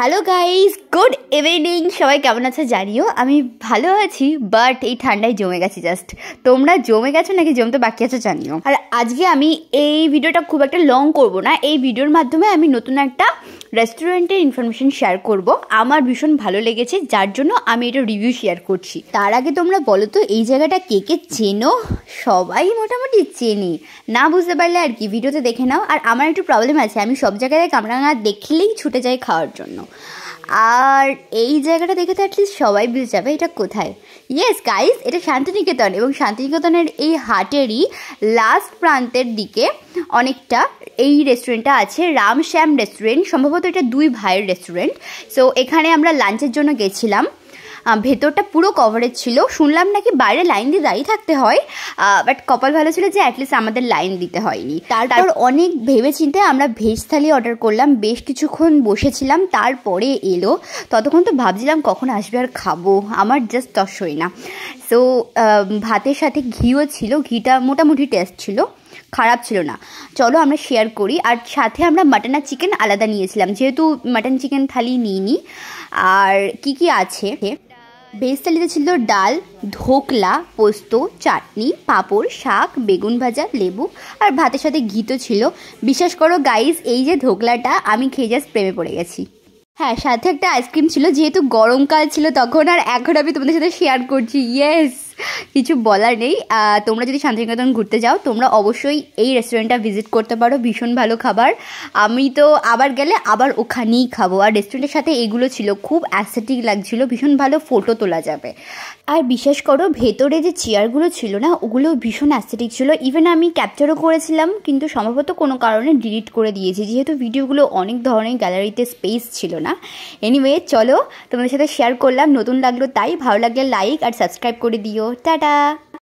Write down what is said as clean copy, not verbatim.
Hello guys, good evening. সবাই কেমন আছে জানিও। আমি ভালো আছি, বাট এই ঠান্ডায় জমে গেছি জাস্ট। তোমরা জমে গেছো নাকি জমতে বাকি আছো জানিও। আর আজকে আমি এই ভিডিওটা খুব একটা লং করব না। এই ভিডিওর মাধ্যমে আমি নতুন একটা রেস্টুরেন্টের ইনফরমেশন শেয়ার করব। আমার ভীষণ ভালো লেগেছে, যার জন্য আমি এটা রিভিউ শেয়ার করছি। তার আগে তোমরা বলো তো এই জায়গাটা কে কে চেনো? সবাই মোটামুটি চেনি, না বুঝতে পারলে আর কি ভিডিওতে দেখে নাও। আর আমার একটু প্রবলেম আছে, আমি সব জায়গায় কামরাঙা দেখলেই ছুটে যাই খাওয়ার জন্য। আর এই জায়গাটা দেখে তো অ্যাটলিস্ট সবাই বুঝে যাবে এটা কোথায়। ইয়েস গাইস, এটা শান্তিনিকেতন, এবং শান্তিনিকেতনের এই হাটেরই লাস্ট প্রান্তের দিকে অনেকটা এই রেস্টুরেন্টটা আছে, রামশ্যাম রেস্টুরেন্ট। সম্ভবত এটা দুই ভাইয়ের রেস্টুরেন্ট। সো এখানে আমরা লাঞ্চের জন্য গেছিলাম। ভেতরটা পুরো কভারেজ ছিল। শুনলাম নাকি বাইরে লাইন দিয়ে দাঁড়িয়ে থাকতে হয়, বাট কপাল ভালো ছিল যে অ্যাটলিস্ট আমাদের লাইন দিতে হয়নি। তারপর অনেক ভেবে চিন্তে আমরা ভেজ থালি অর্ডার করলাম। বেশ কিছুক্ষণ বসেছিলাম, তারপরে এলো। ততক্ষণ তো ভাবছিলাম কখন আসবে আর খাবো, আমার জাস্ট তসই না। সো ভাতের সাথে ঘিও ছিল, ঘিটা মোটামুটি টেস্ট ছিল, খারাপ ছিল না। চলো আমরা শেয়ার করি। আর সাথে আমরা মাটন আর চিকেন আলাদা নিয়েছিলাম, যেহেতু মাটন চিকেন থালি নিইনি। আর কি কি আছে, ভেজ থালিতে ছিল ডাল, ধোকলা, পোস্ত, চাটনি, পাঁপড়, শাক, বেগুন ভাজা, লেবু, আর ভাতের সাথে ঘি তো ছিল। বিশ্বাস করো গাইস, এই যে ধোকলাটা আমি খেয়ে জাস্ট প্রেমে পড়ে গেছি। হ্যাঁ, সাথে একটা আইসক্রিম ছিল, যেহেতু গরমকাল ছিল তখন। আর এখন আমি তোমাদের সাথে শেয়ার করছি। ইয়েস, কিছু বলার নেই। তোমরা যদি শান্তিনিকেতন ঘুরতে যাও, তোমরা অবশ্যই এই রেস্টুরেন্টটা ভিজিট করতে পারো। ভীষণ ভালো খাবার। আমি তো আবার গেলে আবার ওখানেই খাবো। আর রেস্টুরেন্টের সাথে এগুলো ছিল, খুব অ্যাস্থেটিক লাগছিল, ভীষণ ভালো ফটো তোলা যাবে। আর বিশ্বাস করো, ভেতরে যে চেয়ারগুলো ছিল না, ওগুলো ভীষণ অ্যাস্থেটিক ছিল। ইভেন আমি ক্যাপচারও করেছিলাম, কিন্তু সম্ভবত কোনো কারণে ডিলিট করে দিয়েছি, যেহেতু ভিডিওগুলো অনেক ধরনের গ্যালারিতে স্পেস ছিল না। এনিওয়ে, চলো তোমাদের সাথে শেয়ার করলাম, নতুন লাগলো তাই। ভালো লাগলে লাইক আর সাবস্ক্রাইব করে দিও। টাটা।